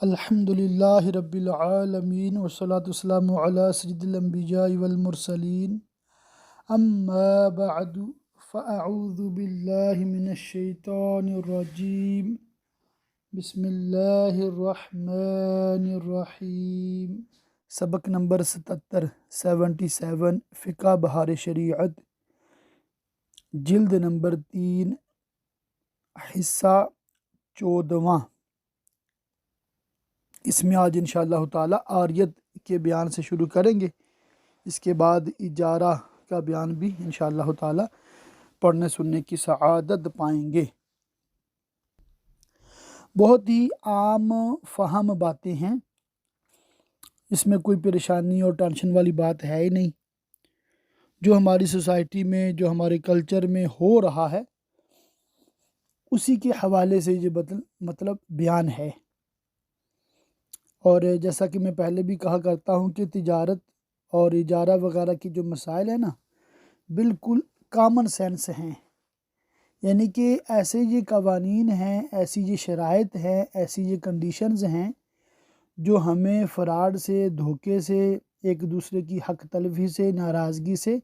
الحمدللہ رب العالمین والصلاة والسلام علی سید الانبیاء والمرسلین اما بعد فاعوذ باللہ من الشیطان الرجیم بسم اللہ الرحمن الرحیم۔ سبق نمبر 77 فقہ بہار شریعت، جلد نمبر 3، حصہ 14۔ اس میں آج انشاءاللہ تعالی عاریت کے بیان سے شروع کریں گے، اس کے بعد اجارہ کا بیان بھی انشاءاللہ تعالی پڑھنے سننے کی سعادت پائیں گے۔ بہت ہی عام فہم باتیں ہیں، اس میں کوئی پریشانی اور ٹینشن والی بات ہے ہی نہیں۔ جو ہماری سوسائٹی میں، جو ہمارے کلچر میں ہو رہا ہے، اسی کے حوالے سے یہ مطلب بیان ہے۔ اور جیسا کہ میں پہلے بھی کہا کرتا ہوں کہ تجارت اور اجارہ وغیرہ کی جو مسائل ہیں نا، بالکل کامن سینس ہیں، یعنی کہ ایسے یہ قوانین ہیں، ایسی یہ شرائط ہیں، ایسی یہ کنڈیشنز ہیں جو ہمیں فراڈ سے، دھوکے سے، ایک دوسرے کی حق تلفی سے، ناراضگی سے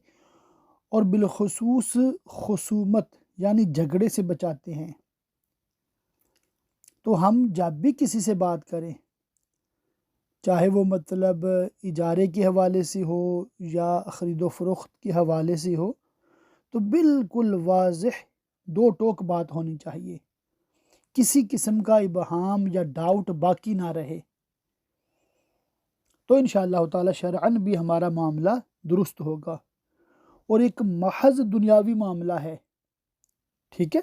اور بالخصوص خصومت یعنی جھگڑے سے بچاتے ہیں۔ تو ہم جب بھی کسی سے بات کریں، چاہے وہ مطلب اجارے کے حوالے سے ہو یا خرید و فروخت کے حوالے سے ہو، تو بالکل واضح دو ٹوک بات ہونی چاہیے، کسی قسم کا ابہام یا ڈاؤٹ باقی نہ رہے، تو انشاءاللہ تعالی شرعاً بھی ہمارا معاملہ درست ہوگا۔ اور ایک محض دنیاوی معاملہ ہے، ٹھیک ہے،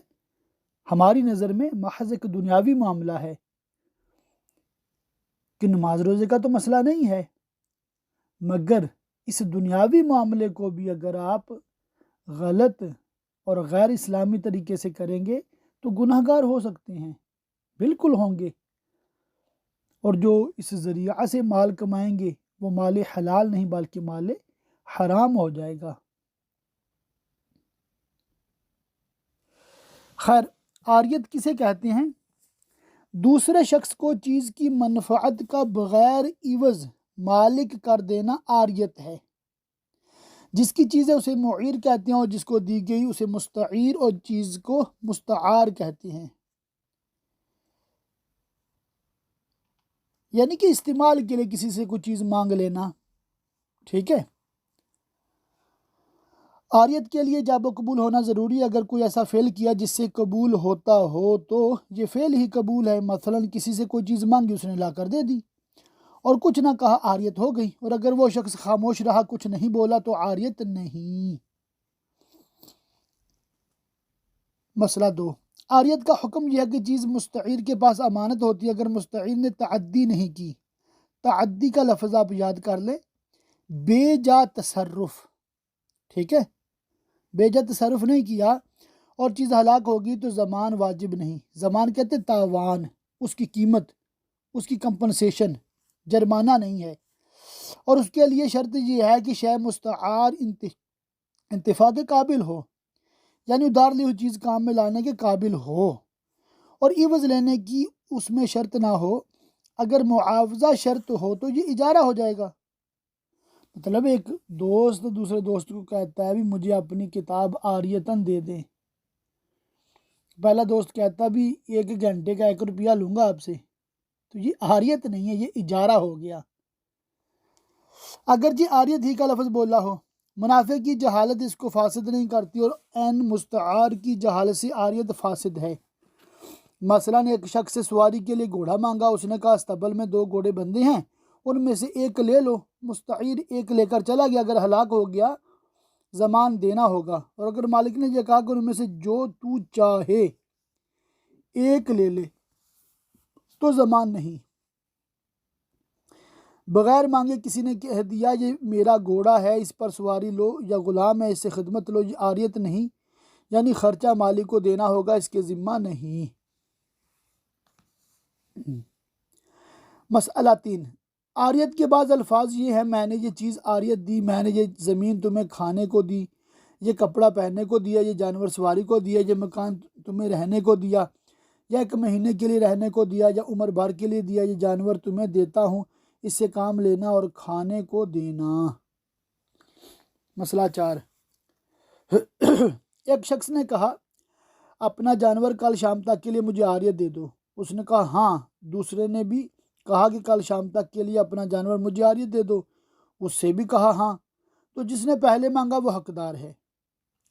ہماری نظر میں محض ایک دنیاوی معاملہ ہے کہ نماز روزے کا تو مسئلہ نہیں ہے، مگر اس دنیاوی معاملے کو بھی اگر آپ غلط اور غیر اسلامی طریقے سے کریں گے تو گناہ گار ہو سکتے ہیں، بالکل ہوں گے۔ اور جو اس ذریعہ سے مال کمائیں گے وہ مال حلال نہیں بلکہ مال حرام ہو جائے گا۔ خیر، عاریت کسے کہتے ہیں؟ دوسرے شخص کو چیز کی منفعت کا بغیر عوض مالک کر دینا عاریت ہے۔ جس کی چیز ہے اسے معیر کہتے ہیں، اور جس کو دی گئی اسے مستعیر اور چیز کو مستعار کہتے ہیں، یعنی کہ استعمال کے لیے کسی سے کوئی چیز مانگ لینا، ٹھیک ہے۔ عاریت کے لیے جاب و قبول ہونا ضروری ہے۔ اگر کوئی ایسا فعل کیا جس سے قبول ہوتا ہو تو یہ فعل ہی قبول ہے۔ مثلا کسی سے کوئی چیز مانگی، اس نے لا کر دے دی اور کچھ نہ کہا، عاریت ہو گئی۔ اور اگر وہ شخص خاموش رہا، کچھ نہیں بولا، تو عاریت نہیں۔ مسئلہ 2، عاریت کا حکم یہ ہے کہ چیز مستعیر کے پاس امانت ہوتی ہے اگر مستعیر نے تعدی نہیں کی۔ تعدی کا لفظ آپ یاد کر لیں، بے جا تصرف، ٹھیک ہے، بے جا تصرف نہیں کیا اور چیز ہلاک ہوگی تو ضمان واجب نہیں۔ ضمان کہتے تاوان، اس کی قیمت، اس کی کمپنسیشن، جرمانہ نہیں ہے۔ اور اس کے لیے شرط یہ ہے کہ شے مستعار انتفاع کے قابل ہو، یعنی ادھار لی ہوئی چیز کام میں لانے کے قابل ہو، اور عوض لینے کی اس میں شرط نہ ہو۔ اگر معاوضہ شرط ہو تو یہ اجارہ ہو جائے گا۔ مطلب ایک دوست دوسرے دوست کو کہتا ہے بھی مجھے اپنی کتاب عاریتاً دے دیں، پہلا دوست کہتا بھی 1 گھنٹے کا 1 روپیہ لوں گا آپ سے، تو یہ عاریت نہیں ہے، یہ اجارہ ہو گیا۔ اگر جی عاریت ہی کا لفظ بولا ہو، منافع کی جہالت اس کو فاسد نہیں کرتی، اور عین مستعار کی جہالت سے عاریت فاسد ہے۔ مثلا ایک شخص سے سواری کے لیے گھوڑا مانگا، اس نے کہا استبل میں 2 گھوڑے بندھے ہیں، ان میں سے ایک لے لو۔ مستعیر ایک لے کر چلا گیا، اگر ہلاک ہو گیا ضمان دینا ہوگا۔ اور اگر مالک نے یہ کہا کہ ان میں سے جو تو چاہے ایک لے لے تو ضمان نہیں۔ بغیر مانگے کسی نے کہہ دیا یہ میرا گھوڑا ہے، اس پر سواری لو، یا غلام ہے اس سے خدمت لو، یہ عاریت نہیں، یعنی خرچہ مالک کو دینا ہوگا، اس کے ذمہ نہیں۔ مسئلہ 3، عاریت کے بعض الفاظ یہ ہیں، میں نے یہ چیز عاریت دی، میں نے یہ زمین تمہیں کھانے کو دی، یہ کپڑا پہننے کو دیا، یہ جانور سواری کو دیا، یہ مکان تمہیں رہنے کو دیا، یا 1 مہینے کے لیے رہنے کو دیا یا عمر بھر کے لیے دیا، یہ جانور تمہیں دیتا ہوں، اس سے کام لینا اور کھانے کو دینا۔ مسئلہ 4، ایک شخص نے کہا اپنا جانور کل شام تک کے لیے مجھے عاریت دے دو۔ اس نے کہا ہاں۔ دوسرے نے بھی کہا کہ کل شام تک کے لیے اپنا جانور مجھے عاریت دے دو۔ اس سے بھی کہا ہاں۔ تو جس نے پہلے مانگا وہ حقدار ہے،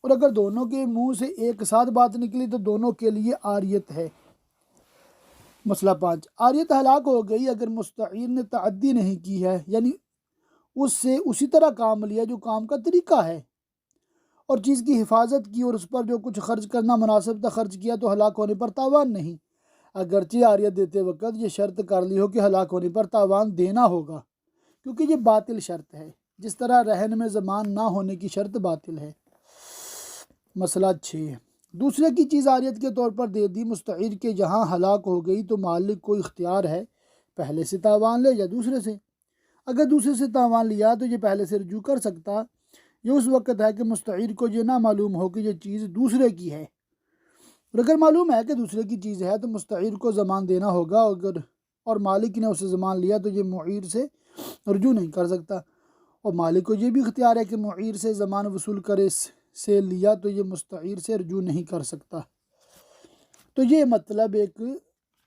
اور اگر دونوں کے منہ سے ایک ساتھ بات نکلی تو دونوں کے لیے عاریت ہے۔ مسئلہ 5، عاریت ہلاک ہو گئی اگر مستعیر نے تعدی نہیں کی ہے، یعنی اس سے اسی طرح کام لیا جو کام کا طریقہ ہے، اور چیز کی حفاظت کی اور اس پر جو کچھ خرچ کرنا مناسب تھا خرچ کیا، تو ہلاک ہونے پر تاوان نہیں، اگرچہ عاریت دیتے وقت یہ شرط کر لی ہو کہ ہلاک ہونے پر تاوان دینا ہوگا، کیونکہ یہ باطل شرط ہے، جس طرح رہن میں ضمان نہ ہونے کی شرط باطل ہے۔ مسئلہ 6، دوسرے کی چیز عاریت کے طور پر دے دی، مستعیر کے جہاں ہلاک ہو گئی تو مالک کو اختیار ہے پہلے سے تاوان لے یا دوسرے سے۔ اگر دوسرے سے تاوان لیا تو یہ پہلے سے رجوع کر سکتا، یہ اس وقت ہے کہ مستعیر کو یہ نہ معلوم ہو کہ یہ چیز دوسرے کی ہے، اور اگر معلوم ہے کہ دوسرے کی چیز ہے تو مستعیر کو ضمان دینا ہوگا، اور مالک نے اسے ضمان لیا تو یہ معیر سے رجوع نہیں کر سکتا، اور مالک کو یہ بھی اختیار ہے کہ معیر سے ضمان وصول کرے، سے لیا تو یہ مستعیر سے رجوع نہیں کر سکتا۔ تو یہ مطلب ایک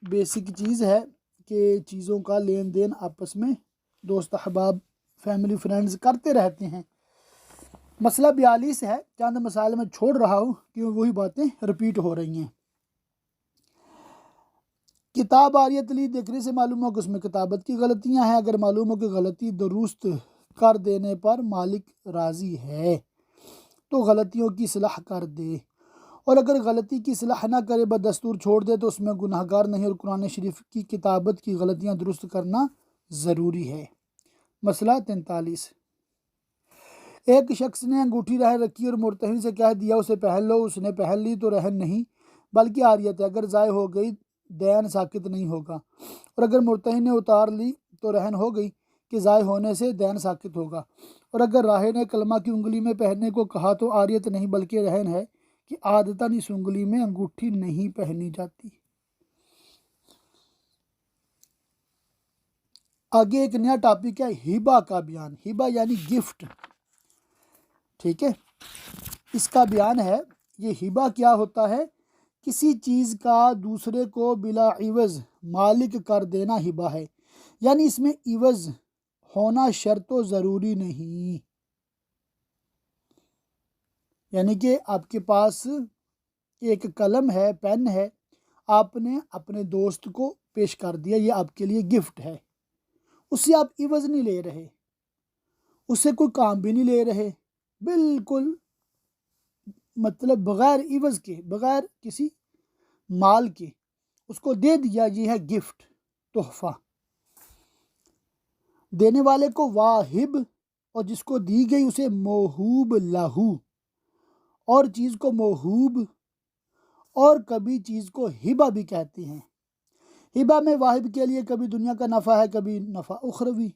بیسک چیز ہے کہ چیزوں کا لین دین آپس میں دوست احباب فیملی فرینڈز کرتے رہتے ہیں۔ مسئلہ 42 ہے، چند مسائل میں چھوڑ رہا ہوں کیوں وہی باتیں رپیٹ ہو رہی ہیں۔ کتاب عاریت لی دیکھنے سے معلوم ہو کہ اس میں کتابت کی غلطیاں ہیں، اگر معلوم ہو کہ غلطی درست کر دینے پر مالک راضی ہے تو غلطیوں کی اصلاح کر دے، اور اگر غلطی کی اصلاح نہ کرے بدستور چھوڑ دے تو اس میں گناہ گار نہیں، اور قرآن شریف کی کتابت کی غلطیاں درست کرنا ضروری ہے۔ مسئلہ 43، ایک شخص نے انگوٹھی رہن رکھی اور مرتہن سے کہہ دیا اسے پہن لو، اس نے پہن لی تو رہن نہیں بلکہ عاریت ہے، اگر ضائع ہو گئی دین ساقط نہیں ہوگا، اور اگر مرتہن نے اتار لی تو رہن ہو گئی کہ ضائع ہونے سے دین ساقط ہوگا، اور اگر راہب نے کلمہ کی انگلی میں پہننے کو کہا تو عاریت نہیں بلکہ رہن ہے کہ عادتاً اس انگلی میں انگوٹھی نہیں پہنی جاتی۔ آگے ایک نیا ٹاپک ہے ہبہ کا بیان، ہبہ یعنی گفٹ، ٹھیک ہے، اس کا بیان ہے۔ یہ ہبہ کیا ہوتا ہے؟ کسی چیز کا دوسرے کو بلا عوض مالک کر دینا ہبہ ہے، یعنی اس میں عوض ہونا شرط و ضروری نہیں، یعنی کہ آپ کے پاس ایک قلم ہے، پین ہے، آپ نے اپنے دوست کو پیش کر دیا، یہ آپ کے لیے گفٹ ہے، اس سے آپ عوض نہیں لے رہے، اس سے کوئی کام بھی نہیں لے رہے، بالکل مطلب بغیر عوض کے، بغیر کسی مال کے اس کو دے دیا، یہ ہے گفٹ، تحفہ۔ دینے والے کو واہب، اور جس کو دی گئی اسے موہوب لہو، اور چیز کو موہوب اور کبھی چیز کو ہبہ بھی کہتے ہیں۔ ہبہ میں واہب کے لیے کبھی دنیا کا نفع ہے، کبھی نفع اخروی،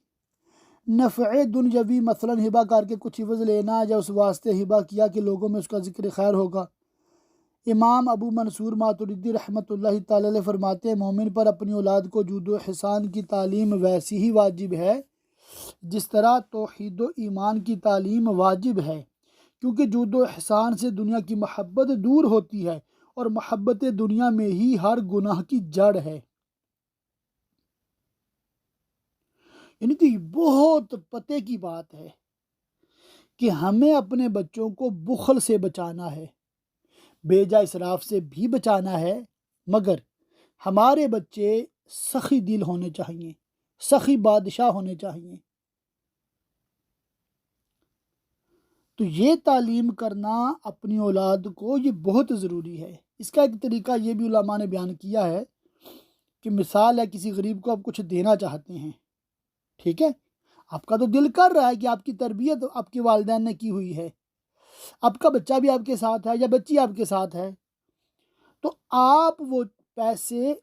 نفع دنیاوی، مثلا ہبہ کر کے کچھ عوض لینا، یا اس واسطے ہبہ کیا کہ لوگوں میں اس کا ذکر خیر ہوگا۔ امام ابو منصور ماتریدی رحمۃ اللہ تعالی علیہ فرماتے ہیں مومن پر اپنی اولاد کو جود و احسان کی تعلیم ویسی ہی واجب ہے جس طرح توحید و ایمان کی تعلیم واجب ہے، کیونکہ جود و احسان سے دنیا کی محبت دور ہوتی ہے، اور محبت دنیا میں ہی ہر گناہ کی جڑ ہے۔ یعنی کہ بہت پتے کی بات ہے کہ ہمیں اپنے بچوں کو بخل سے بچانا ہے، بے جا اسراف سے بھی بچانا ہے، مگر ہمارے بچے سخی دل ہونے چاہیے، سخی بادشاہ ہونے چاہیے۔ تو یہ تعلیم کرنا اپنی اولاد کو یہ بہت ضروری ہے۔ اس کا ایک طریقہ یہ بھی علماء نے بیان کیا ہے کہ مثال ہے کسی غریب کو آپ کچھ دینا چاہتے ہیں، ٹھیک ہے، آپ کا تو دل کر رہا ہے کہ آپ کی تربیت آپ کے والدین نے کی ہوئی ہے، آپ کا بچہ بھی آپ کے ساتھ ہے یا بچی آپ کے ساتھ ہے، تو آپ وہ پیسے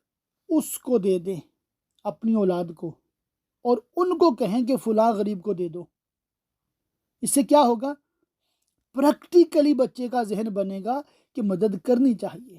اس کو دے دیں، اپنی اولاد کو، اور ان کو کہیں کہ فلاں غریب کو دے دو۔ اس سے کیا ہوگا؟ پریکٹیکلی بچے کا ذہن بنے گا کہ مدد کرنی چاہیے،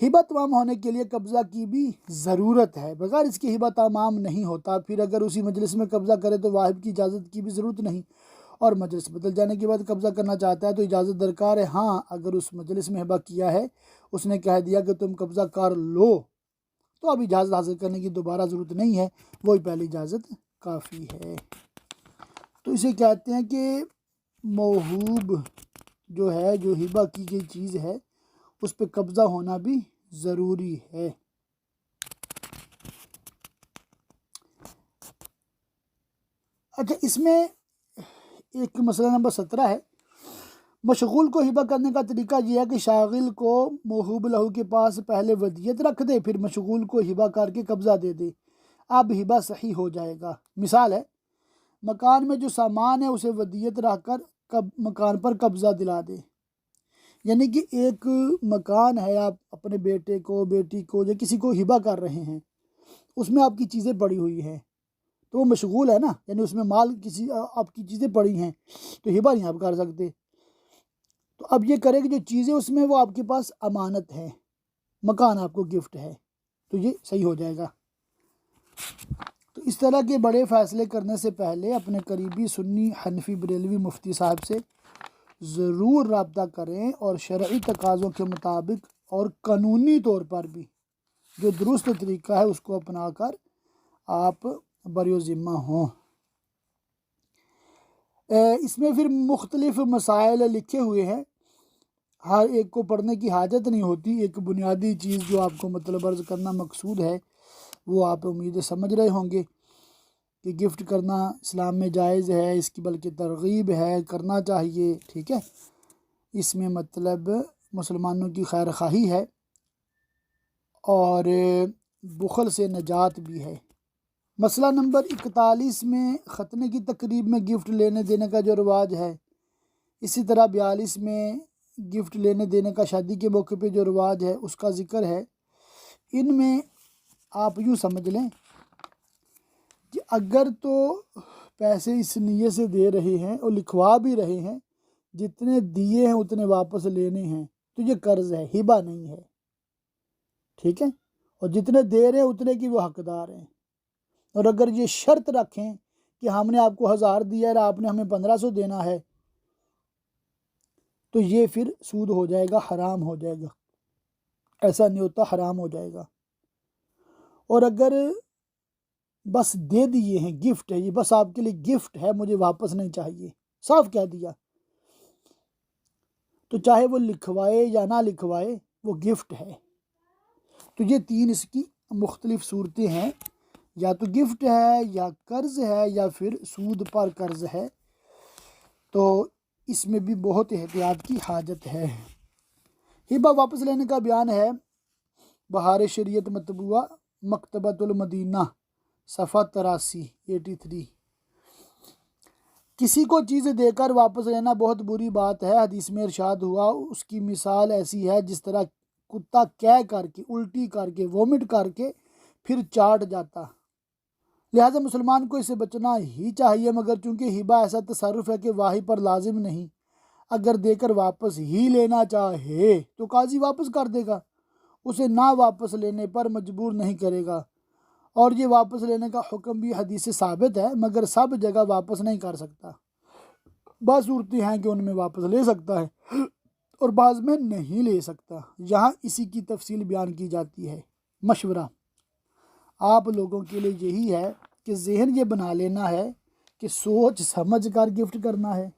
ہبہ تمام ہونے کے لیے قبضہ کی بھی ضرورت ہے، بغیر اس کی ہبہ تمام نہیں ہوتا۔ پھر اگر اسی مجلس میں قبضہ کرے تو واہب کی اجازت کی بھی ضرورت نہیں، اور مجلس بدل جانے کے بعد قبضہ کرنا چاہتا ہے تو اجازت درکار ہے۔ ہاں اگر اس مجلس میں ہبہ کیا ہے، اس نے کہہ دیا کہ تم قبضہ کر لو، تو اب اجازت حاصل کرنے کی دوبارہ ضرورت نہیں ہے، وہی پہلی اجازت کافی ہے۔ تو اسے کہتے ہیں کہ موہوب جو ہے، جو ہبہ کی گئی چیز ہے، اس پہ قبضہ ہونا بھی ضروری ہے۔ اچھا، اس میں ایک مسئلہ نمبر 17 ہے، مشغول کو ہبہ کرنے کا طریقہ یہ ہے کہ شاغل کو موہوب لہو کے پاس پہلے ودیت رکھ دے، پھر مشغول کو ہبہ کر کے قبضہ دے دے، اب ہبہ صحیح ہو جائے گا۔ مثال ہے، مکان میں جو سامان ہے اسے ودیت رکھ کر مکان پر قبضہ دلا دے، یعنی کہ ایک مکان ہے، آپ اپنے بیٹے کو، بیٹی کو یا کسی کو ہبہ کر رہے ہیں، اس میں آپ کی چیزیں پڑی ہوئی ہیں، تو وہ مشغول ہے نا، یعنی اس میں مال کسی آپ کی چیزیں پڑی ہیں، تو ہبہ نہیں آپ کر سکتے۔ تو اب یہ کرے کہ جو چیزیں اس میں وہ آپ کے پاس امانت ہے، مکان آپ کو گفٹ ہے، تو یہ صحیح ہو جائے گا۔ تو اس طرح کے بڑے فیصلے کرنے سے پہلے اپنے قریبی سنی، حنفی، بریلوی مفتی صاحب سے ضرور رابطہ کریں، اور شرعی تقاضوں کے مطابق اور قانونی طور پر بھی جو درست طریقہ ہے اس کو اپنا کر آپ بری ذمہ ہوں۔ اس میں پھر مختلف مسائل لکھے ہوئے ہیں، ہر ایک کو پڑھنے کی حاجت نہیں ہوتی۔ ایک بنیادی چیز جو آپ کو مطلب عرض کرنا مقصود ہے وہ آپ امید سمجھ رہے ہوں گے کہ گفٹ کرنا اسلام میں جائز ہے، اس کی بلکہ ترغیب ہے، کرنا چاہیے، ٹھیک ہے۔ اس میں مطلب مسلمانوں کی خیر خواہی ہے اور بخل سے نجات بھی ہے۔ مسئلہ نمبر 41 میں ختنے کی تقریب میں گفٹ لینے دینے کا جو رواج ہے، اسی طرح 42 میں گفٹ لینے دینے کا شادی کے موقع پہ جو رواج ہے اس کا ذکر ہے۔ ان میں آپ یوں سمجھ لیں کہ اگر تو پیسے اس نیت سے دے رہے ہیں اور لکھوا بھی رہے ہیں جتنے دیے ہیں اتنے واپس لینے ہیں، تو یہ قرض ہے، ہبہ نہیں ہے، ٹھیک ہے، اور جتنے دے رہے ہیں اتنے کی وہ حقدار ہیں۔ اور اگر یہ شرط رکھیں کہ ہم نے آپ کو 1000 دیا ہے اور آپ نے ہمیں 1500 دینا ہے، تو یہ پھر سود ہو جائے گا، حرام ہو جائے گا، ایسا نہیں ہوتا، حرام ہو جائے گا۔ اور اگر بس دے دیے ہیں، گفٹ ہے، یہ بس آپ کے لیے گفٹ ہے، مجھے واپس نہیں چاہیے، صاف کہہ دیا، تو چاہے وہ لکھوائے یا نہ لکھوائے وہ گفٹ ہے۔ تو یہ 3 اس کی مختلف صورتیں ہیں، یا تو گفٹ ہے، یا قرض ہے، یا پھر سود پر قرض ہے، تو اس میں بھی بہت احتیاط کی حاجت ہے۔ ہبہ واپس لینے کا بیان ہے بہار شریعت مطبوعہ مکتبۃ المدینہ صفحہ 83۔ کسی کو چیزیں دے کر واپس لینا بہت بری بات ہے۔ حدیث میں ارشاد ہوا، اس کی مثال ایسی ہے جس طرح کتا کہہ کر کے، الٹی کر کے، وومٹ کر کے پھر چاٹ جاتا۔ لہٰذا مسلمان کو اس سے بچنا ہی چاہیے، مگر چونکہ ہبہ ایسا تصرف ہے کہ واہب پر لازم نہیں، اگر دے کر واپس ہی لینا چاہے تو قاضی واپس کر دے گا، اسے نہ واپس لینے پر مجبور نہیں کرے گا۔ اور یہ واپس لینے کا حکم بھی حدیث سے ثابت ہے، مگر سب جگہ واپس نہیں کر سکتا۔ بعض صورتیں ہیں کہ ان میں واپس لے سکتا ہے اور بعض میں نہیں لے سکتا۔ یہاں اسی کی تفصیل بیان کی جاتی ہے۔ مشورہ آپ لوگوں کے لیے یہی ہے کہ ذہن یہ بنا لینا ہے کہ سوچ سمجھ کر گفٹ کرنا ہے،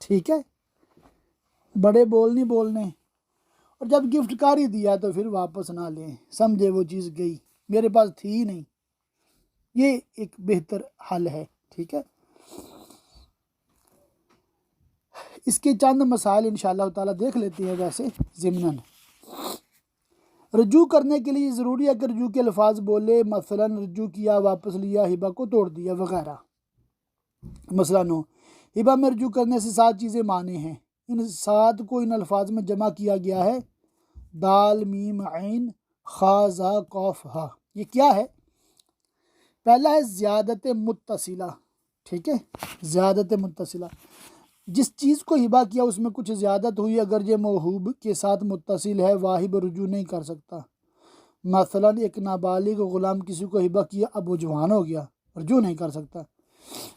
ٹھیک ہے، بڑے بول نہیں بولنے، اور جب گفٹ کر ہی دیا تو پھر واپس نہ لیں، سمجھے وہ چیز گئی، میرے پاس تھی ہی نہیں، یہ ایک بہتر حل ہے، ٹھیک ہے۔ اس کے چند مسائل انشاءاللہ تعالیٰ دیکھ لیتے ہیں ویسے ضمناً۔ رجوع کرنے کے لیے ضروری ہے کہ رجوع کے الفاظ بولے، مثلا رجوع کیا، واپس لیا، ہبہ کو توڑ دیا وغیرہ۔ مسئلہ 9، ہبہ میں رجوع کرنے سے 7 چیزیں مانے ہیں، ان 7 کو ان الفاظ میں جمع کیا گیا ہے: دال، میم، عین، خا، زا، قاف، ہا۔ یہ کیا ہے؟ پہلا ہے زیادت متصلہ، ٹھیک ہے، زیادت متصلہ، جس چیز کو ہبا کیا اس میں کچھ زیادت ہوئی اگر یہ موہوب کے ساتھ متصل ہے واہب رجوع نہیں کر سکتا۔ مثلا ایک نابالغ غلام کسی کو ہبا کیا، اب وہ جوان ہو گیا، رجوع نہیں کر سکتا۔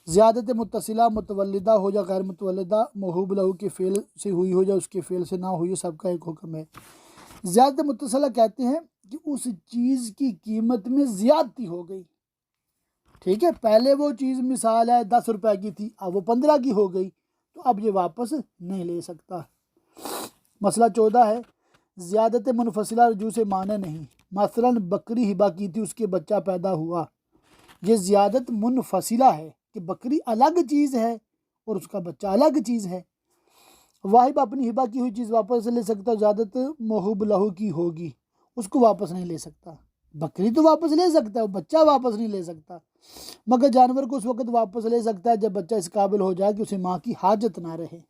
زیادت متصلہ متولدہ ہو یا غیر متولدہ، موہوب لہو کے فعل سے ہوئی ہو یا اس کے فعل سے نہ ہوئی، سب کا ایک حکم ہے۔ زیادت متصلہ کہتے ہیں کہ اس چیز کی قیمت میں زیادتی ہو گئی، ٹھیک ہے، پہلے وہ چیز مثال ہے 10 روپے کی تھی، اب وہ 15 کی ہو گئی، تو اب یہ واپس نہیں لے سکتا۔ مسئلہ 14 ہے، زیادت منفصلہ رجوع سے مانے نہیں۔ مثلا بکری ہبا کی تھی، اس کے بچہ پیدا ہوا، یہ زیادت منفصلہ ہے کہ بکری الگ چیز ہے اور اس کا بچہ الگ چیز ہے۔ واہب اپنی ہبا کی ہوئی چیز واپس لے سکتا، زیادت موہوب لہو کی ہوگی، اس کو واپس نہیں لے سکتا۔ بکری تو واپس لے سکتا ہے، وہ بچہ واپس نہیں لے سکتا، مگر جانور کو اس وقت واپس لے سکتا ہے جب بچہ اس قابل ہو جائے کہ اسے ماں کی حاجت نہ رہے۔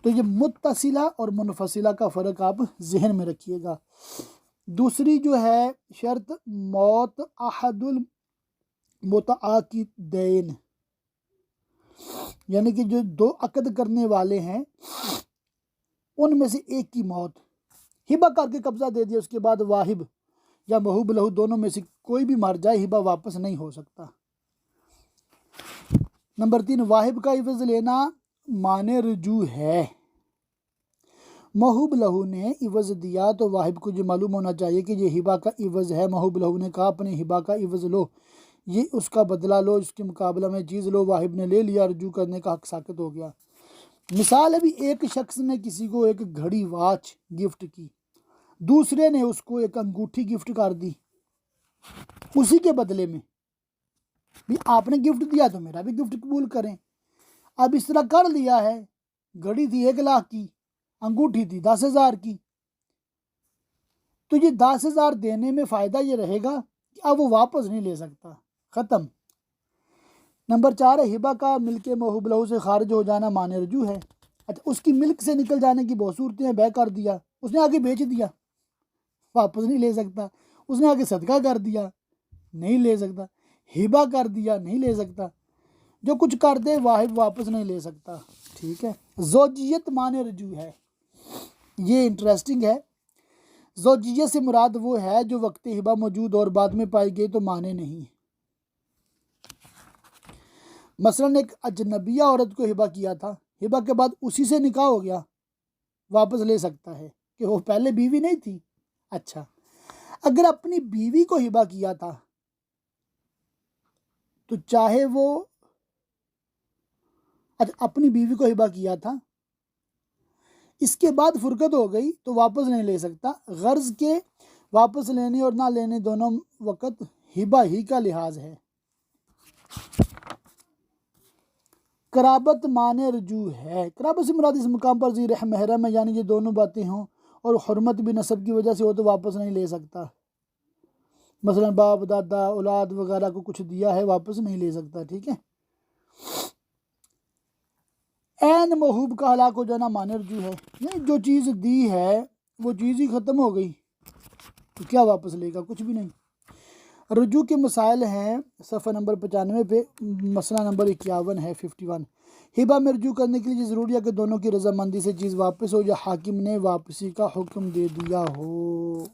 تو یہ متصلہ اور منفصلہ کا فرق آپ ذہن میں رکھیے گا۔ دوسری جو ہے شرط، موت احد المتعاقدین، یعنی کہ جو دو عقد کرنے والے ہیں ان میں سے ایک کی موت، ہبا کر کے قبضہ دے دیا، اس کے بعد واہب یا موہوب لہو دونوں میں سے کوئی بھی مر جائے، ہبا واپس نہیں ہو سکتا۔ نمبر 3، واہب کا عوض لینا معنی رجوع ہے۔ موہوب لہو نے عوض دیا تو واہب کو یہ معلوم ہونا چاہیے کہ یہ ہبا کا عوض ہے۔ موہوب لہو نے کہا اپنے ہبا کا عوض لو، یہ اس کا بدلہ لو، اس کے مقابلہ میں چیز لو، واہب نے لے لیا، رجوع کرنے کا حق ساقط ہو گیا۔ مثال ابھی ایک شخص نے کسی کو ایک گھڑی واچ گفٹ کی، دوسرے نے اس کو ایک انگوٹھی گفٹ کر دی اسی کے بدلے میں، بھی آپ نے گفٹ دیا تو میرا بھی گفٹ قبول کریں۔ اب اس طرح کر لیا ہے، گھڑی تھی 1 لاکھ کی، انگوٹھی تھی 10,000 کی، تو یہ 10,000 دینے میں فائدہ یہ رہے گا کہ اب وہ واپس نہیں لے سکتا، ختم۔ نمبر 4 ہے، ہبا کا ملک موہوب لہو سے خارج ہو جانا معنی رجوع ہے۔ اچھا، اس کی ملک سے نکل جانے کی بہت صورتیں ہیں، بے کر دیا، اس نے آگے بیچ دیا، واپس نہیں لے سکتا، اس نے آگے صدقہ کر دیا، نہیں لے سکتا، ہبا کر دیا، نہیں لے سکتا، جو کچھ کر دے واہب واپس نہیں لے سکتا، ٹھیک ہے۔ زوجیت معنی رجوع ہے، یہ انٹرسٹنگ ہے۔ زوجیت سے مراد وہ ہے جو وقت ہبا موجود اور بعد میں پائی گئی تو معنی نہیں۔ مثلا ایک اجنبیہ عورت کو ہبا کیا تھا، ہبا کے بعد اسی سے نکاح ہو گیا، واپس لے سکتا ہے کہ وہ پہلے بیوی نہیں تھی۔ اچھا، اگر اپنی بیوی کو ہبا کیا تھا تو چاہے وہ اپنی بیوی کو ہبا کیا تھا، اس کے بعد فرقت ہو گئی تو واپس نہیں لے سکتا۔ غرض کے واپس لینے اور نہ لینے دونوں وقت ہبا ہی کا لحاظ ہے۔ قرابت معنی رجوع ہے، قرابت سے مراد اس مقام پر ذی رحم محرم ہے، یعنی یہ دونوں باتیں ہوں اور حرمت بھی نسب کی وجہ سے ہو تو واپس نہیں لے سکتا۔ مثلا باپ دادا اولاد وغیرہ کو کچھ دیا ہے، واپس نہیں لے سکتا، ٹھیک ہے۔ عین موہوب کا ہلاک ہو جانا معنی رجوع ہے، یعنی جو چیز دی ہے وہ چیز ہی ختم ہو گئی تو کیا واپس لے گا، کچھ بھی نہیں۔ رجوع کے مسائل ہیں صفحہ نمبر 95 پہ، مسئلہ نمبر 51 ہے 51۔ ہبا میں رجوع کرنے کے لیے ضروری ہے کہ دونوں کی رضامندی سے چیز واپس ہو یا حاکم نے واپسی کا حکم دے دیا ہو۔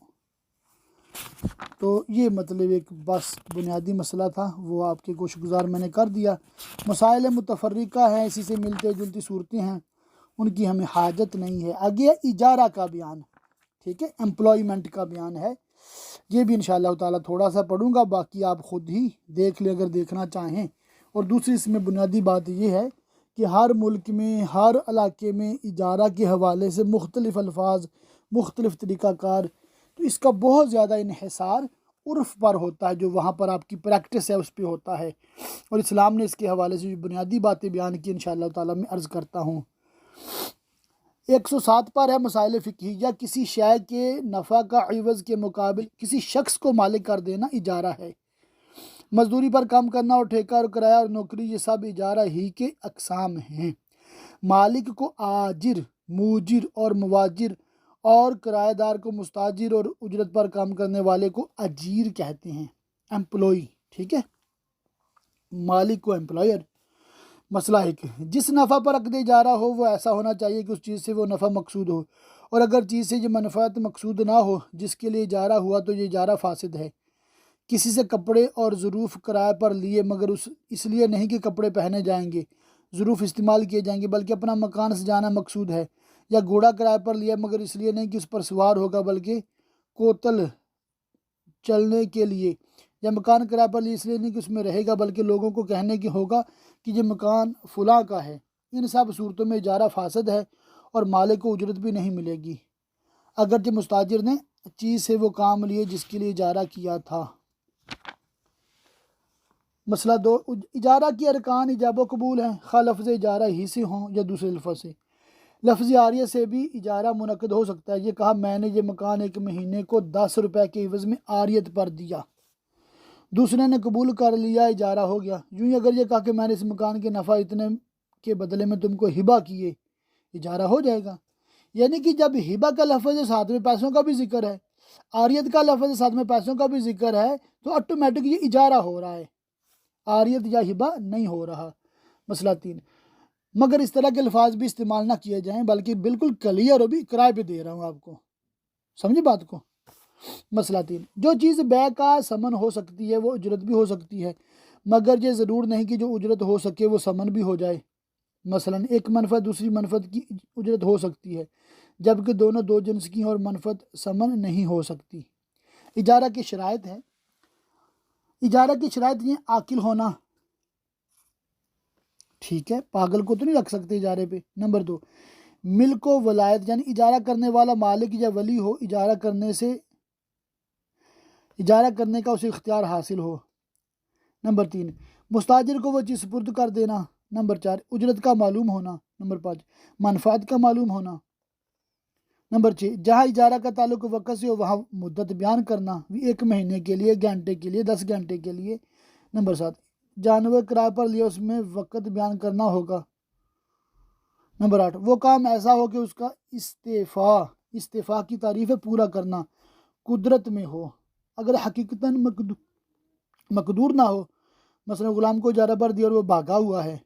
تو یہ مطلب ایک بس بنیادی مسئلہ تھا، وہ آپ کے گوش گزار میں نے کر دیا۔ مسائل متفرقہ ہیں، اسی سے ملتے جلتی صورتیں ہیں، ان کی ہمیں حاجت نہیں ہے۔ آگے اجارہ کا بیان، ٹھیک ہے، امپلائمنٹ کا بیان ہے، یہ بھی انشاءاللہ تعالیٰ تھوڑا سا پڑھوں گا، باقی آپ خود ہی دیکھ لیں اگر دیکھنا چاہیں۔ اور دوسری اس میں بنیادی بات یہ ہے کہ ہر ملک میں ہر علاقے میں اجارہ کے حوالے سے مختلف الفاظ، مختلف طریقہ کار، تو اس کا بہت زیادہ انحصار عرف پر ہوتا ہے، جو وہاں پر آپ کی پریکٹس ہے اس پہ ہوتا ہے، اور اسلام نے اس کے حوالے سے جو بنیادی باتیں بیان کی انشاءاللہ تعالیٰ میں عرض کرتا ہوں۔ 107 پر ہے مسائل فقہیہ، کسی شے کے نفع کا عوض کے مقابل کسی شخص کو مالک کر دینا اجارہ ہے۔ مزدوری پر کام کرنا اور ٹھیکہ اور کرایہ اور نوکری، یہ سب اجارہ ہی کے اقسام ہیں۔ مالک کو آجر، موجر اور مواجر، اور کرایہ دار کو مستاجر، اور اجرت پر کام کرنے والے کو اجیر کہتے ہیں، امپلائی، ٹھیک ہے، مالک کو امپلائر۔ مسئلہ ایک، جس نفع پر عقد اجارہ ہو وہ ایسا ہونا چاہیے کہ اس چیز سے وہ نفع مقصود ہو، اور اگر چیز سے یہ منفعت مقصود نہ ہو جس کے لیے اجارہ ہوا تو یہ اجارہ فاسد ہے۔ کسی سے کپڑے اور ظروف کرائے پر لیے مگر اس لیے نہیں کہ کپڑے پہنے جائیں گے، ظروف استعمال کیے جائیں گے، بلکہ اپنا مکان سجانا مقصود ہے، یا گھوڑا کرائے پر لیا مگر اس لیے نہیں کہ اس پر سوار ہوگا بلکہ کوتل چلنے کے لیے، یا مکان کرائے پر لیے اس لیے نہیں کہ اس میں رہے گا بلکہ لوگوں کو کہنے کی ہوگا کہ یہ مکان فلاں کا ہے، ان سب صورتوں میں اجارہ فاسد ہے اور مالک کو اجرت بھی نہیں ملے گی اگرچہ مستاجر نے چیز سے وہ کام لیے جس کے لیے اجارہ کیا تھا۔ مسئلہ 2، اجارہ کی ارکان ایجاب و قبول ہیں، خواہ لفظ اجارہ ہی سے ہوں یا دوسرے لفظ سے۔ لفظ عاریہ سے بھی اجارہ منعقد ہو سکتا ہے، یہ کہا میں نے یہ مکان 1 مہینے کو 10 روپے کے عوض میں عاریت پر دیا، دوسرے نے قبول کر لیا، اجارہ ہو گیا۔ یوں ہی اگر یہ کہا کہ میں نے اس مکان کے نفع اتنے کے بدلے میں تم کو ہبہ کیے، اجارہ ہو جائے گا۔ یعنی کہ جب ہبہ کا لفظ ہے ساتھ میں پیسوں کا بھی ذکر ہے، عاریت کا لفظ ہے ساتھ میں پیسوں کا بھی ذکر ہے، تو آٹومیٹک یہ اجارہ ہو رہا ہے، عاریت یا ہبہ نہیں ہو رہا۔ مسئلہ 3، مگر اس طرح کے الفاظ بھی استعمال نہ کیے جائیں بلکہ بالکل کلیئر ہو بھی کرائے پہ دے رہا ہوں آپ کو، سمجھے بات کو۔ مسئلہ 3، جو چیز بیع کا ثمن ہو سکتی ہے وہ اجرت بھی ہو سکتی ہے، مگر یہ ضرور نہیں کہ جو اجرت ہو سکے وہ ثمن بھی ہو جائے۔ مثلا ایک منفعت دوسری منفعت کی اجرت ہو سکتی ہے جبکہ دونوں دو جنس کی ہیں اور منفعت ثمن نہیں ہو سکتی۔ اجارہ کی شرائط ہے، اجارہ کی شرائط یہ عاقل ہونا، ٹھیک ہے، پاگل کو تو نہیں رکھ سکتے اجارے پہ۔ نمبر 2، ملک و ولایت یعنی اجارہ کرنے والا مالک یا ولی ہو، اجارہ کرنے کا اسے اختیار حاصل ہو۔ نمبر 3، مستاجر کو وہ چیز سپرد کر دینا۔ نمبر 4، اجرت کا معلوم ہونا۔ نمبر 5، منفعت کا معلوم ہونا۔ نمبر 6، جہاں اجارہ کا تعلق وقت سے ہو وہاں مدت بیان کرنا، 1 مہینے کے لیے، گھنٹے کے لیے، 10 گھنٹے کے لیے۔ نمبر 7، جانور کرائے پر لیا اس میں وقت بیان کرنا ہوگا۔ نمبر 8، وہ کام ایسا ہو کہ اس کا استعفاء کی تعریف ہے پورا کرنا قدرت میں ہو، اگر حقیقتاً مقدور نہ ہو، مثلا غلام کو اجارہ پر دیا اور وہ بھاگا ہوا ہے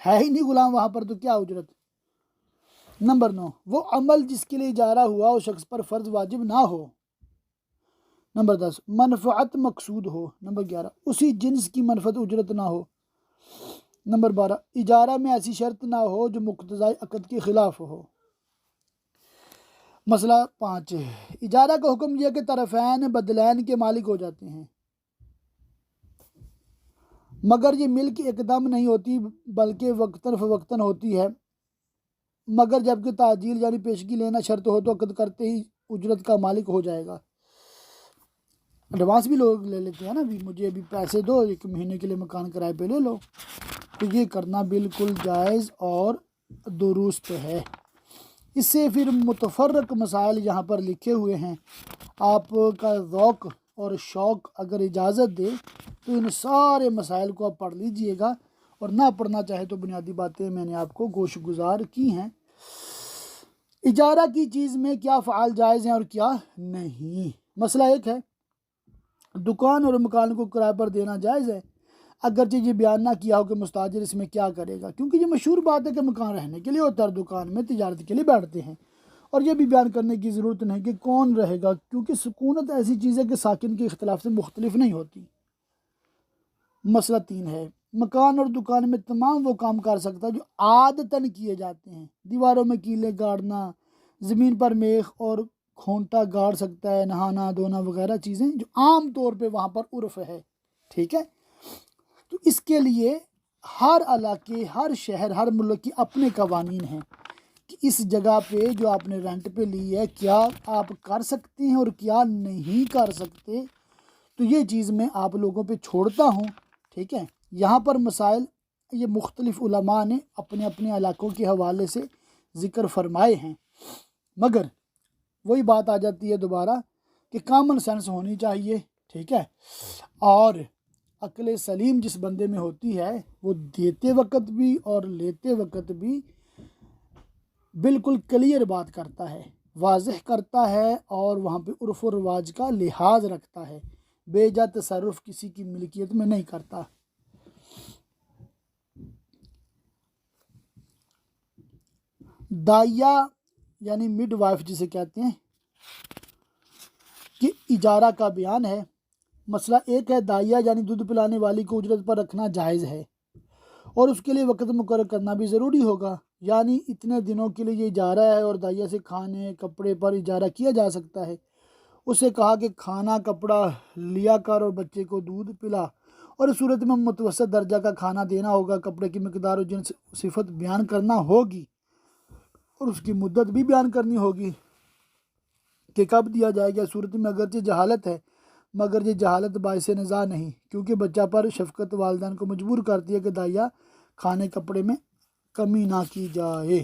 ہی نہیں غلام وہاں پر، تو کیا اجرت۔ نمبر 9، وہ عمل جس کے لیے اجارہ ہوا اس شخص پر فرض واجب نہ ہو۔ نمبر 10، منفعت مقصود ہو۔ نمبر 11، اسی جنس کی منفعت اجرت نہ ہو۔ نمبر 12، اجارہ میں ایسی شرط نہ ہو جو مقتضائے عقد کے خلاف ہو۔ مسئلہ 5، اجارہ کا حکم یہ کہ طرفین بدلین کے مالک ہو جاتے ہیں، مگر یہ ملک ایک دم نہیں ہوتی بلکہ وقتاً فوقتاً ہوتی ہے، مگر جبکہ تعجیل یعنی پیشگی لینا شرط ہو تو عقد کرتے ہی اجرت کا مالک ہو جائے گا۔ ایڈوانس بھی لوگ لے لیتے ہیں نا، بھی مجھے ابھی پیسے دو، 1 مہینے کے لیے مکان کرائے پہ لے لو، تو یہ کرنا بالکل جائز اور درست ہے۔ اس سے پھر متفرق مسائل یہاں پر لکھے ہوئے ہیں، آپ کا ذوق اور شوق اگر اجازت دے تو ان سارے مسائل کو آپ پڑھ لیجئے گا، اور نہ پڑھنا چاہے تو بنیادی باتیں میں نے آپ کو گوش گزار کی ہیں۔ اجارہ کی چیز میں کیا فعال جائز ہیں اور کیا نہیں۔ مسئلہ 1 ہے، دکان اور مکان کو کرائے پر دینا جائز ہے، اگرچہ یہ بیان نہ کیا ہو کہ مستاجر اس میں کیا کرے گا، کیونکہ یہ مشہور بات ہے کہ مکان رہنے کے لیے ہوتا ہے، دکان میں تجارت کے لیے بیٹھتے ہیں، اور یہ بھی بیان کرنے کی ضرورت نہیں کہ کون رہے گا، کیونکہ سکونت ایسی چیز ہے کہ ساکن کے اختلاف سے مختلف نہیں ہوتی۔ مسئلہ 3 ہے، مکان اور دکان میں تمام وہ کام کر سکتا ہے جو عادتاً کیے جاتے ہیں، دیواروں میں کیلیں گاڑنا، زمین پر میخ اور کھونٹا گاڑ سکتا ہے، نہانا دھونا وغیرہ چیزیں جو عام طور پہ وہاں پر عرف ہے، ٹھیک ہے۔ تو اس کے لیے ہر علاقے، ہر شہر، ہر ملک کی اپنے قوانین ہیں کہ اس جگہ پہ جو آپ نے رینٹ پہ لی ہے کیا آپ کر سکتے ہیں اور کیا نہیں کر سکتے، تو یہ چیز میں آپ لوگوں پہ چھوڑتا ہوں، ٹھیک ہے۔ یہاں پر مسائل یہ مختلف علماء نے اپنے اپنے علاقوں کے حوالے سے ذکر فرمائے ہیں، مگر وہی بات آ جاتی ہے دوبارہ کہ کامن سینس ہونی چاہیے، ٹھیک ہے، اور عقل سلیم جس بندے میں ہوتی ہے وہ دیتے وقت بھی اور لیتے وقت بھی بالکل کلیئر بات کرتا ہے، واضح کرتا ہے، اور وہاں پہ عرف و رواج کا لحاظ رکھتا ہے، بے جا تصرف کسی کی ملکیت میں نہیں کرتا۔ دائیا یعنی مڈ وائف جسے کہتے ہیں کہ اجارہ کا بیان ہے۔ مسئلہ ایک ہے، دائیا یعنی دودھ پلانے والی کو اجرت پر رکھنا جائز ہے اور اس کے لیے وقت مقرر کرنا بھی ضروری ہوگا، یعنی اتنے دنوں کے لیے یہ اجارہ ہے اور دائیا سے کھانے کپڑے پر اجارہ کیا جا سکتا ہے۔ اسے کہا کہ کھانا کپڑا لیا کر اور بچے کو دودھ پلا، اور اس صورت میں متوسط درجہ کا کھانا دینا ہوگا، کپڑے کی مقدار اور جنس صفت بیان کرنا ہوگی اور اس کی مدت بھی بیان کرنی ہوگی کہ کب دیا جائے گا۔ صورت میں اگرچہ جہالت ہے مگر یہ جہالت باعث نزاع نہیں، کیونکہ بچہ پر شفقت والدین کو مجبور کرتی ہے کہ دائیا کھانے کپڑے میں کمی نہ کی جائے۔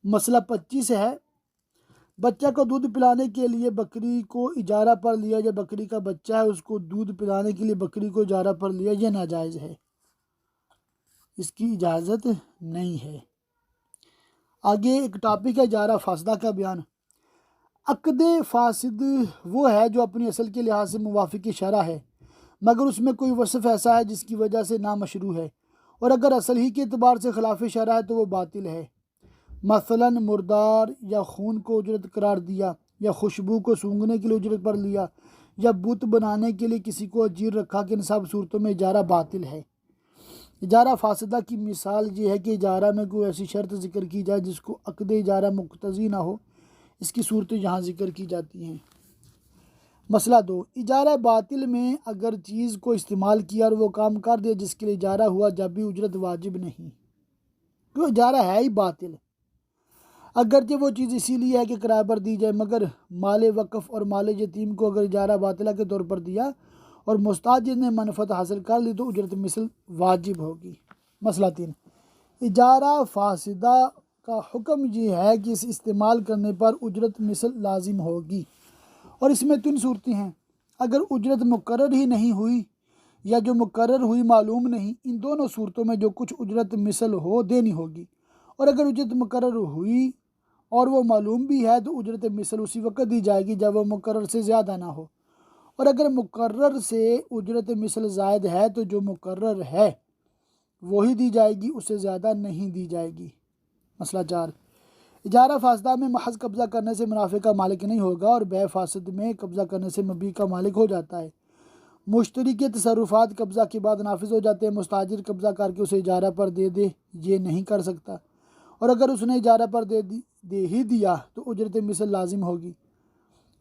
مسئلہ 25 ہے، بچہ کو دودھ پلانے کے لیے بکری کو اجارہ پر لیا یا بکری کا بچہ ہے اس کو دودھ پلانے کے لیے بکری کو اجارہ پر لیا، یہ ناجائز ہے، اس کی اجازت نہیں ہے۔ آگے ایک ٹاپک ہے اجارہ فاسدہ کا بیان۔ عقد فاسد وہ ہے جو اپنی اصل کے لحاظ سے موافق شرع ہے مگر اس میں کوئی وصف ایسا ہے جس کی وجہ سے نامشروع ہے، اور اگر اصل ہی کے اعتبار سے خلاف شرع ہے تو وہ باطل ہے۔ مثلا مردار یا خون کو اجرت قرار دیا، یا خوشبو کو سونگھنے کے لیے اجرت پر لیا، یا بت بنانے کے لیے کسی کو اجیر رکھا، کہ ان سب صورتوں میں اجارہ باطل ہے۔ اجارہ فاسدہ کی مثال یہ ہے کہ اجارہ میں کوئی ایسی شرط ذکر کی جائے جس کو عقد اجارہ مقتضی نہ ہو، اس کی صورتیں یہاں ذکر کی جاتی ہیں۔ مسئلہ 2، اجارہ باطل میں اگر چیز کو استعمال کیا اور وہ کام کر دیا جس کے لیے اجارہ ہوا، جب بھی اجرت واجب نہیں، کیوں اجارہ ہے ہی باطل، اگرچہ وہ چیز اسی لیے ہے کہ کرائے پر دی جائے، مگر مال وقف اور مال یتیم کو اگر اجارہ باطلہ کے طور پر دیا اور مستاجر نے منفعت حاصل کر لی تو اجرت مثل واجب ہوگی۔ مسئلہ 3، اجارہ فاسدہ کا حکم یہ ہے کہ اس استعمال کرنے پر اجرت مثل لازم ہوگی، اور اس میں 3 صورتیں ہیں۔ اگر اجرت مقرر ہی نہیں ہوئی یا جو مقرر ہوئی معلوم نہیں، ان دونوں صورتوں میں جو کچھ اجرت مثل ہو دینی ہوگی، اور اگر اجرت مقرر ہوئی اور وہ معلوم بھی ہے تو اجرت مثل اسی وقت دی جائے گی جب وہ مقرر سے زیادہ نہ ہو، اور اگر مقرر سے اجرت مثل زائد ہے تو جو مقرر ہے وہی دی جائے گی، اس سے زیادہ نہیں دی جائے گی۔ مسئلہ 4، اجارہ فاسدہ میں محض قبضہ کرنے سے منافع کا مالک نہیں ہوگا، اور بیع فاسد میں قبضہ کرنے سے مبیع کا مالک ہو جاتا ہے۔ مشتری کے تصرفات قبضہ کے بعد نافذ ہو جاتے ہیں، مستاجر قبضہ کر کے اسے اجارہ پر دے دے یہ نہیں کر سکتا، اور اگر اس نے اجارہ پر دے ہی دیا تو اجرت مثل لازم ہوگی۔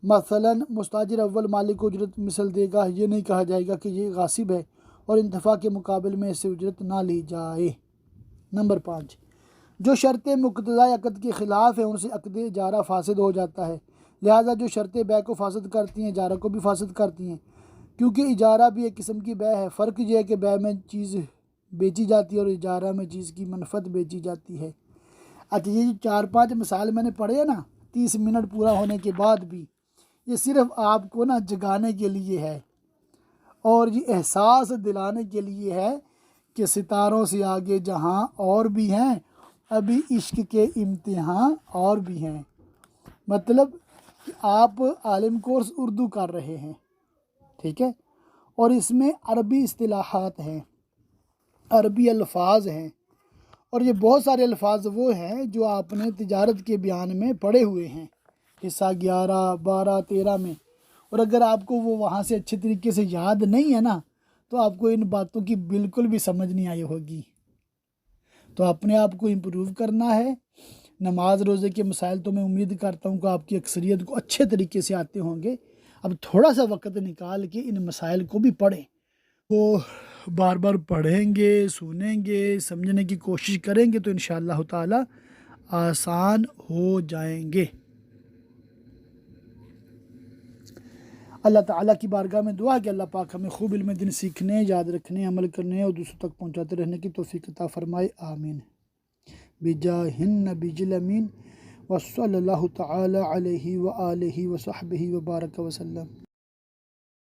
مثلا مستاجر اول مالک کو اجرت مثل دے گا، یہ نہیں کہا جائے گا کہ یہ غاصب ہے اور انتفاع کے مقابل میں اس سے اجرت نہ لی جائے۔ نمبر 5، جو شرطیں مقتضی عقد کے خلاف ہیں ان سے عقد اجارہ فاسد ہو جاتا ہے، لہٰذا جو شرطیں بیع کو فاسد کرتی ہیں اجارہ کو بھی فاسد کرتی ہیں، کیونکہ اجارہ بھی ایک قسم کی بیع ہے۔ فرق یہ ہے کہ بیع میں چیز بیچی جاتی ہے اور اجارہ میں چیز کی منفعت بیچی جاتی ہے۔ اچھا، یہ 4-5 مثال میں نے پڑھے ہیں نا 30 منٹ پورا ہونے کے بعد بھی، یہ صرف آپ کو نا جگانے کے لیے ہے اور یہ احساس دلانے کے لیے ہے کہ ستاروں سے آگے جہاں اور بھی ہیں، ابھی عشق کے امتحان اور بھی ہیں، مطلب کہ آپ عالم کورس اردو کر رہے ہیں، ٹھیک ہے، اور اس میں عربی اصطلاحات ہیں، عربی الفاظ ہیں، اور یہ بہت سارے الفاظ وہ ہیں جو آپ نے تجارت کے بیان میں پڑھے ہوئے ہیں، حصہ 11، 12، 13 میں، اور اگر آپ کو وہ وہاں سے اچھے طریقے سے یاد نہیں ہے نا تو آپ کو ان باتوں کی بالکل بھی سمجھ نہیں آئی ہوگی۔ تو اپنے آپ کو امپروو کرنا ہے۔ نماز روزے کے مسائل تو میں امید کرتا ہوں کہ آپ کی اکثریت کو اچھے طریقے سے آتے ہوں گے، اب تھوڑا سا وقت نکال کے ان مسائل کو بھی پڑھیں، وہ بار بار پڑھیں گے، سنیں گے، سمجھنے کی کوشش کریں گے تو انشاءاللہ تعالی آسان ہو جائیں گے۔ اللہ تعالیٰ کی بارگاہ میں دعا کہ اللہ پاک ہمیں خوب علم دین سیکھنے، یاد رکھنے، عمل کرنے اور دوسروں تک پہنچاتے رہنے کی توفیق عطا فرمائے، آمین، بجاہ النبی الامین وصلی اللہ تعالی علیہ وآلہ وصحبہ وبارک وسلم۔